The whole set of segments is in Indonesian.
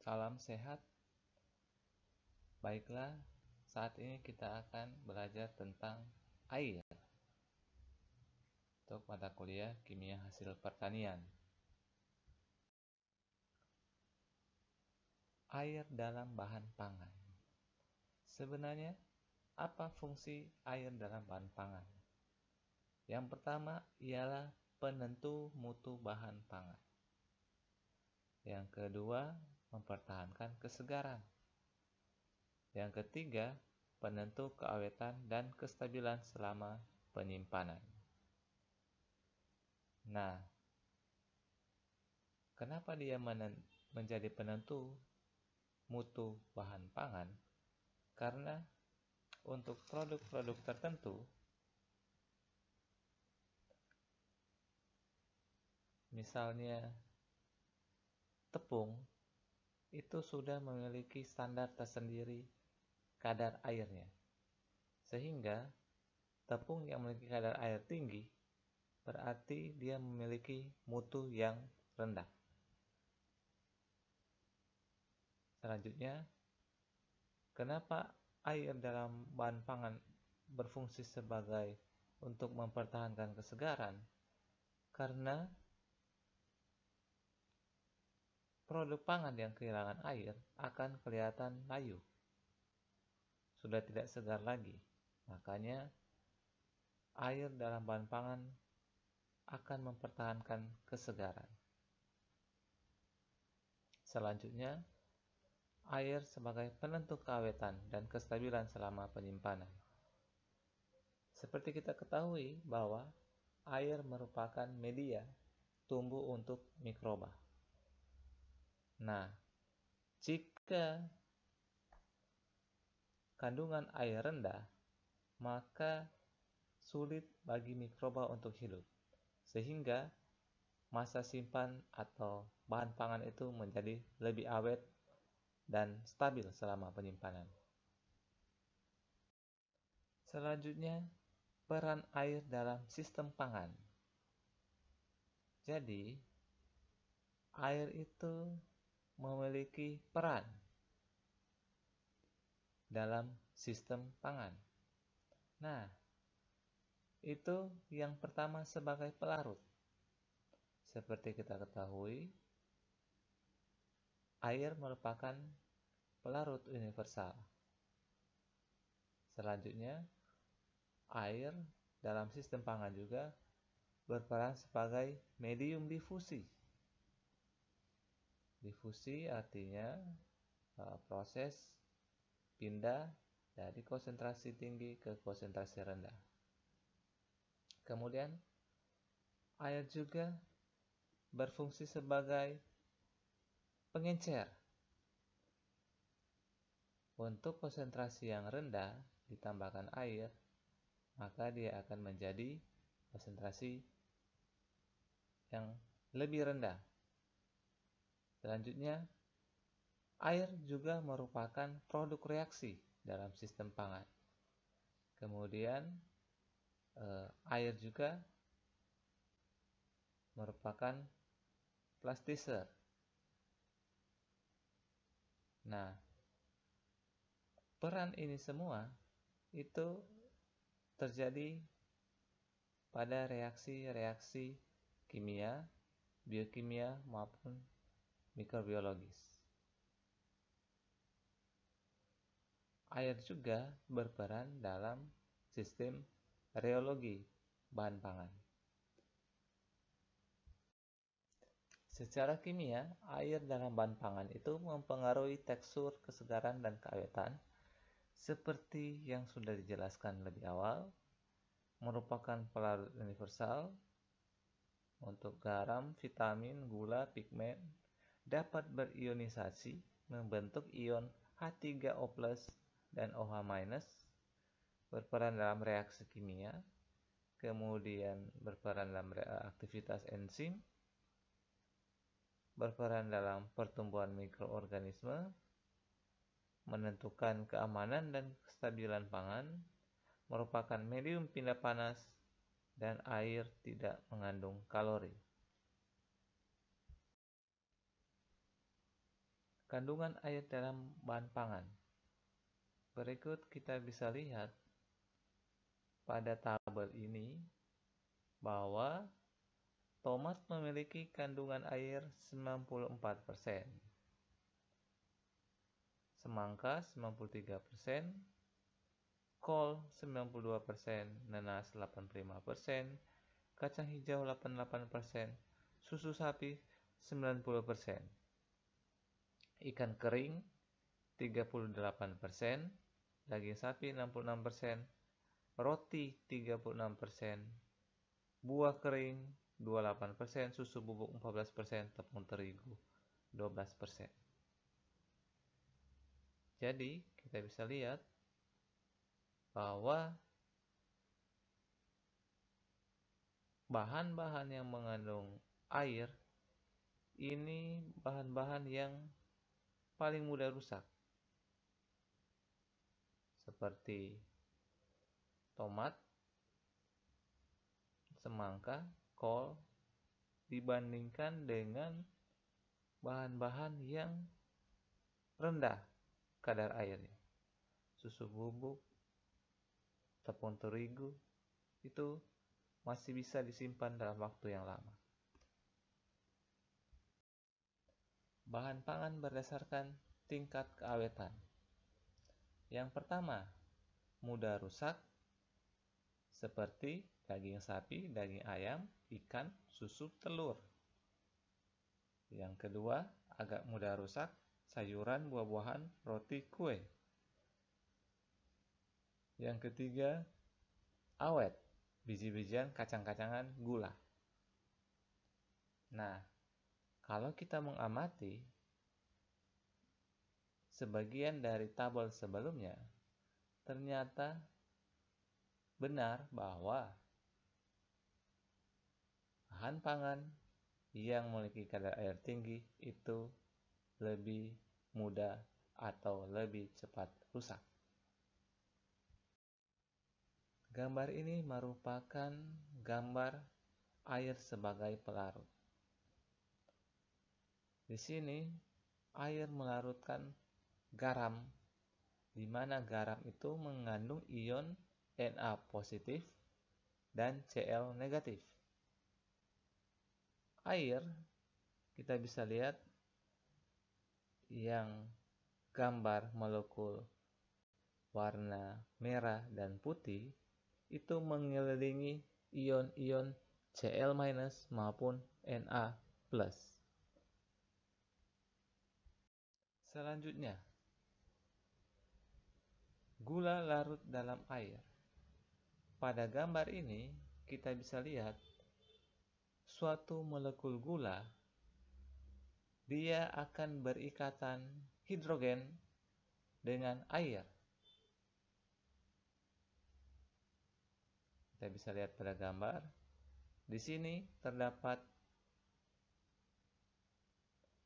Salam sehat. Baiklah, saat ini kita akan belajar tentang air untuk mata kuliah kimia hasil pertanian. Air dalam bahan pangan. Sebenarnya, apa fungsi air dalam bahan pangan? Yang pertama ialah penentu mutu bahan pangan. Yang kedua, mempertahankan kesegaran. Yang ketiga, penentu keawetan dan kestabilan selama penyimpanan. Nah, kenapa dia menjadi penentu mutu bahan pangan? Karena untuk produk-produk tertentu, misalnya tepung, itu sudah memiliki standar tersendiri kadar airnya. Sehingga tepung yang memiliki kadar air tinggi berarti dia memiliki mutu yang rendah. Selanjutnya, kenapa air dalam bahan pangan berfungsi sebagai untuk mempertahankan kesegaran? Karena produk pangan yang kehilangan air akan kelihatan layu, sudah tidak segar lagi. Makanya air dalam bahan pangan akan mempertahankan kesegaran. Selanjutnya, air sebagai penentu keawetan dan kestabilan selama penyimpanan. Seperti kita ketahui bahwa air merupakan media tumbuh untuk mikroba. Nah, jika kandungan air rendah, maka sulit bagi mikroba untuk hidup, sehingga masa simpan atau bahan pangan itu menjadi lebih awet dan stabil selama penyimpanan. Selanjutnya, peran air dalam sistem pangan. Jadi, air itu memiliki peran dalam sistem pangan. Nah, itu yang pertama sebagai pelarut. Seperti kita ketahui, air merupakan pelarut universal. Selanjutnya, air dalam sistem pangan juga berperan sebagai medium difusi. Difusi artinya proses pindah dari konsentrasi tinggi ke konsentrasi rendah. Kemudian, air juga berfungsi sebagai pengencer. Untuk konsentrasi yang rendah ditambahkan air, maka dia akan menjadi konsentrasi yang lebih rendah. Selanjutnya, air juga merupakan produk reaksi dalam sistem pangan. Kemudian, air juga merupakan plasticizer. Nah, peran ini semua itu terjadi pada reaksi-reaksi kimia, biokimia maupun mikrobiologis. Air juga berperan dalam sistem reologi bahan pangan. Secara kimia, air dalam bahan pangan itu mempengaruhi tekstur, kesegaran, dan keawetan. Seperti yang sudah dijelaskan lebih awal, merupakan pelarut universal untuk garam, vitamin, gula, pigmen, dapat berionisasi membentuk ion H3O+ dan OH-, berperan dalam reaksi kimia, kemudian berperan dalam aktivitas enzim, berperan dalam pertumbuhan mikroorganisme, menentukan keamanan dan kestabilan pangan, merupakan medium pindah panas, dan air tidak mengandung kalori. Kandungan air dalam bahan pangan. Berikut kita bisa lihat pada tabel ini bahwa tomat memiliki kandungan air 94%, semangka 93%, kol 92%, nanas 85%, kacang hijau 88%, susu sapi 90%, ikan kering 38%, daging sapi 66%, roti 36%, buah kering 28%, susu bubuk 14%, tepung terigu 12%. Jadi, kita bisa lihat bahwa bahan-bahan yang mengandung air ini bahan-bahan yang paling mudah rusak, seperti tomat, semangka, kol, dibandingkan dengan bahan-bahan yang rendah kadar airnya. Susu bubuk, tepung terigu, itu masih bisa disimpan dalam waktu yang lama. Bahan pangan berdasarkan tingkat keawetan. Yang pertama, mudah rusak, seperti daging sapi, daging ayam, ikan, susu, telur. Yang kedua, agak mudah rusak, sayuran, buah-buahan, roti, kue. Yang ketiga, awet, biji-bijian, kacang-kacangan, gula. Nah, kalau kita mengamati sebagian dari tabel sebelumnya, ternyata benar bahwa bahan pangan yang memiliki kadar air tinggi itu lebih mudah atau lebih cepat rusak. Gambar ini merupakan gambar air sebagai pelarut. Di sini air melarutkan garam, di mana garam itu mengandung ion Na positif dan Cl negatif. Air kita bisa lihat yang gambar molekul warna merah dan putih itu mengelilingi ion-ion Cl- maupun Na+. Selanjutnya, gula larut dalam air. Pada gambar ini kita bisa lihat suatu molekul gula, dia akan berikatan hidrogen dengan air. Kita bisa lihat pada gambar. Di sini terdapat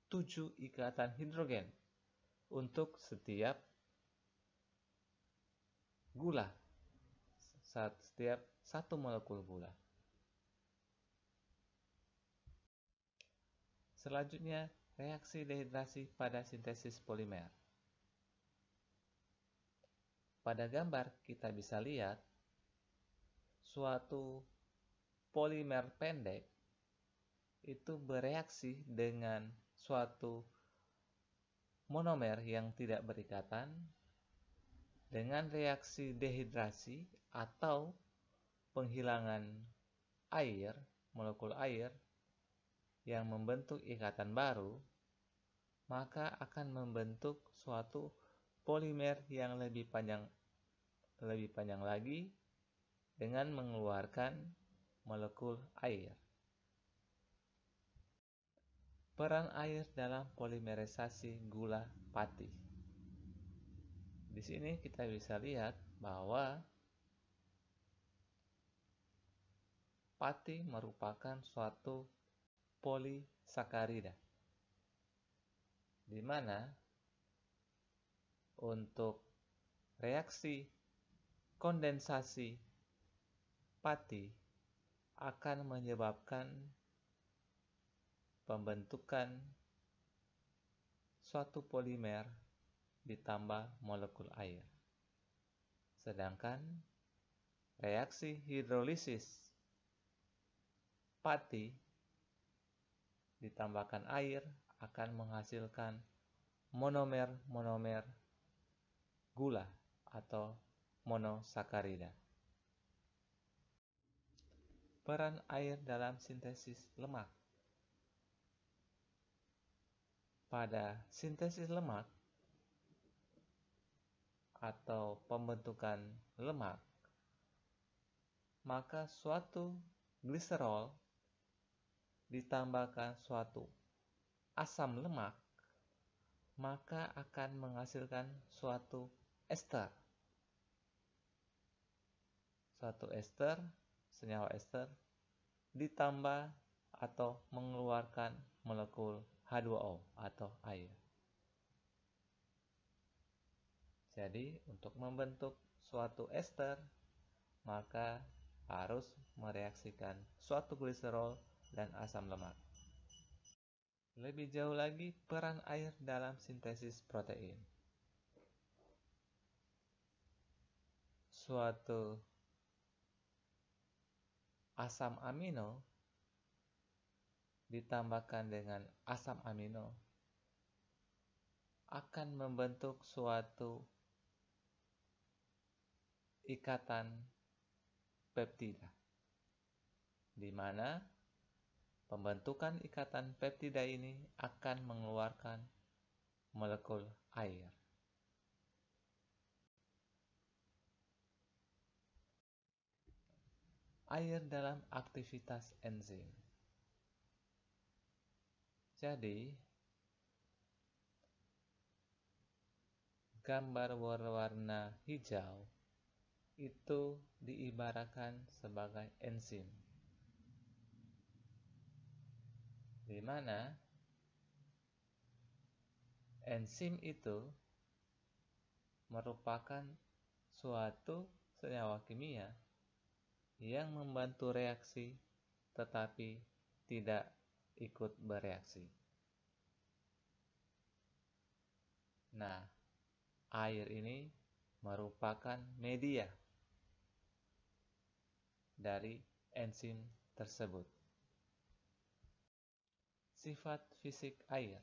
7 ikatan hidrogen untuk setiap gula, setiap satu molekul gula. Selanjutnya, reaksi dehidrasi pada sintesis polimer. Pada gambar kita bisa lihat suatu polimer pendek itu bereaksi dengan suatu monomer yang tidak berikatan dengan reaksi dehidrasi atau penghilangan air, molekul air yang membentuk ikatan baru, maka akan membentuk suatu polimer yang lebih panjang lagi dengan mengeluarkan molekul air. Peran air dalam polimerisasi gula pati. Di sini kita bisa lihat bahwa pati merupakan suatu polisakarida, di mana untuk reaksi kondensasi pati akan menyebabkan pembentukan suatu polimer ditambah molekul air. Sedangkan reaksi hidrolisis pati ditambahkan air akan menghasilkan monomer-monomer gula atau monosakarida. Peran air dalam sintesis lemak. Pada sintesis lemak atau pembentukan lemak, maka suatu gliserol ditambahkan suatu asam lemak, maka akan menghasilkan suatu ester. Suatu ester, senyawa ester, ditambah atau mengeluarkan molekul H2O atau air. Jadi, untuk membentuk suatu ester, maka harus mereaksikan suatu gliserol dan asam lemak. Lebih jauh lagi, peran air dalam sintesis protein. Suatu asam amino ditambahkan dengan asam amino akan membentuk suatu ikatan peptida, di mana pembentukan ikatan peptida ini akan mengeluarkan molekul air. Air dalam aktivitas enzim. Jadi, gambar berwarna hijau itu diibaratkan sebagai enzim, di mana enzim itu merupakan suatu senyawa kimia yang membantu reaksi tetapi tidak ikut bereaksi. Nah, air ini merupakan media dari enzim tersebut. Sifat fisik air.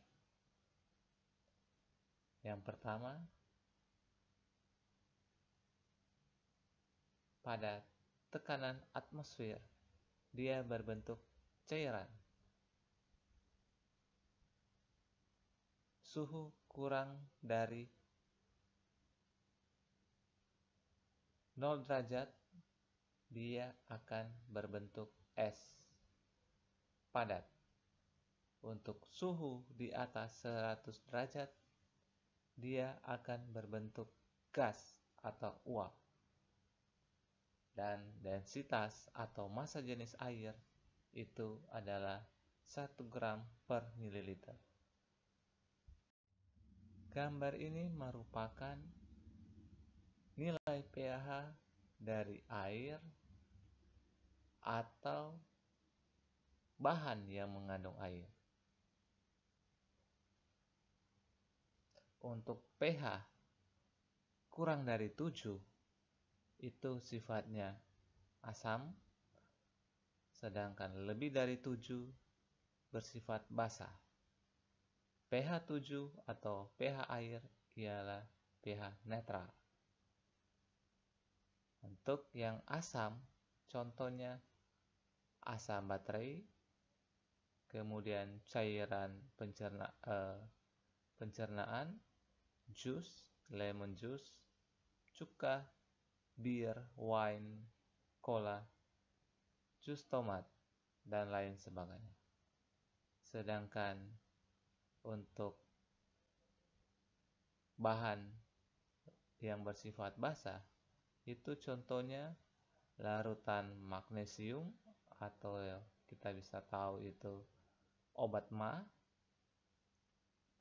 Yang pertama, pada tekanan atmosfer, dia berbentuk cairan. Suhu kurang dari 0 derajat, dia akan berbentuk es padat. Untuk suhu di atas 100 derajat, dia akan berbentuk gas atau uap. Dan densitas atau massa jenis air itu adalah 1 gram per mililiter. Gambar ini merupakan nilai pH dari air atau bahan yang mengandung air. Untuk pH kurang dari 7, itu sifatnya asam, sedangkan lebih dari 7 bersifat basa. pH 7 atau pH air ialah pH netral. Untuk yang asam, contohnya asam baterai, kemudian cairan pencernaan, jus, lemon juice, cuka, bir, wine, cola, jus tomat, dan lain sebagainya. Sedangkan untuk bahan yang bersifat basa, itu contohnya larutan magnesium atau kita bisa tahu itu obat ma,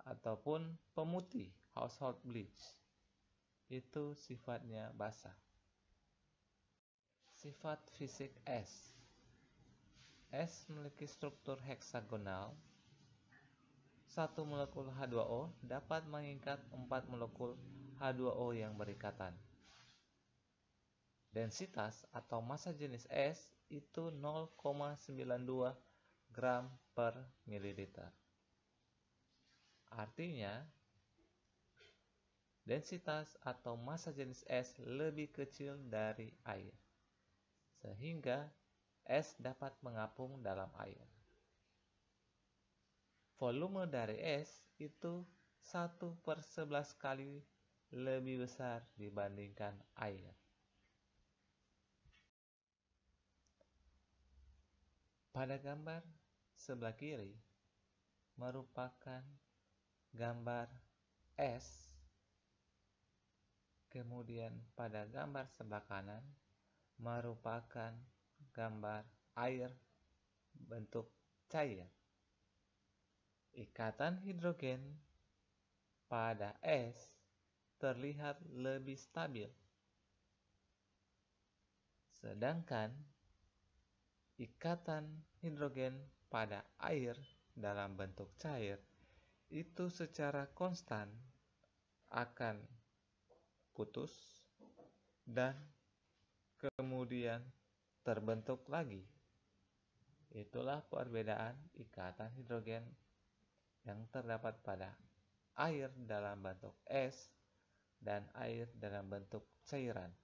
ataupun pemutih household bleach, itu sifatnya basa. Sifat fisik es. Es memiliki struktur heksagonal satu molekul H2O dapat mengikat 4 molekul H2O yang berikatan. Densitas atau massa jenis S itu 0,92 gram per mililiter. Artinya, densitas atau massa jenis S lebih kecil dari air, sehingga es dapat mengapung dalam air. Volume dari es itu 1/11 kali lebih besar dibandingkan air. Pada gambar sebelah kiri merupakan gambar es, kemudian pada gambar sebelah kanan merupakan gambar air bentuk cair. Ikatan hidrogen pada es terlihat lebih stabil, sedangkan ikatan hidrogen pada air dalam bentuk cair itu secara konstan akan putus dan kemudian terbentuk lagi. Itulah perbedaan ikatan hidrogen yang terdapat pada air dalam bentuk es dan air dalam bentuk cairan.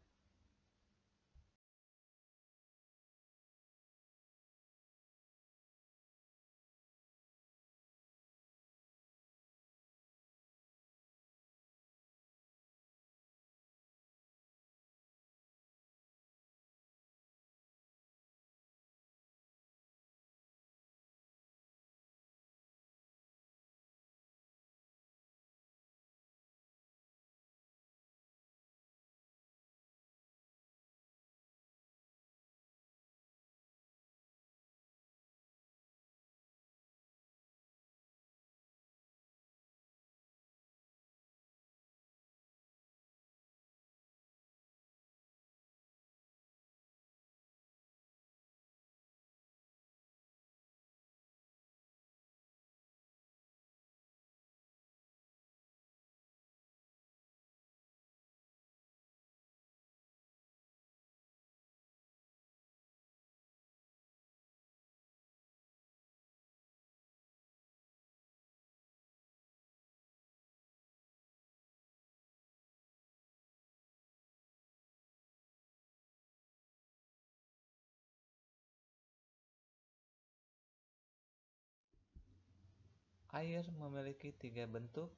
Air memiliki 3 bentuk.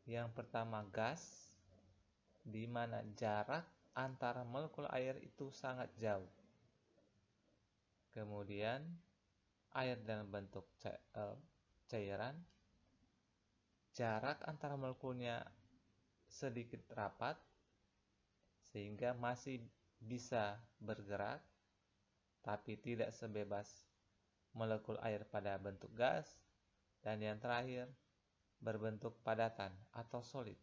Yang pertama gas, di mana jarak antara molekul air itu sangat jauh. Kemudian air dalam bentuk cairan, jarak antara molekulnya sedikit rapat sehingga masih bisa bergerak, tapi tidak sebebas molekul air pada bentuk gas. Dan yang terakhir, berbentuk padatan atau solid,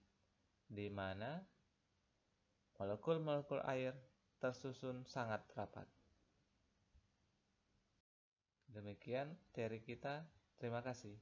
di mana molekul-molekul air tersusun sangat rapat. Demikian teori kita. Terima kasih.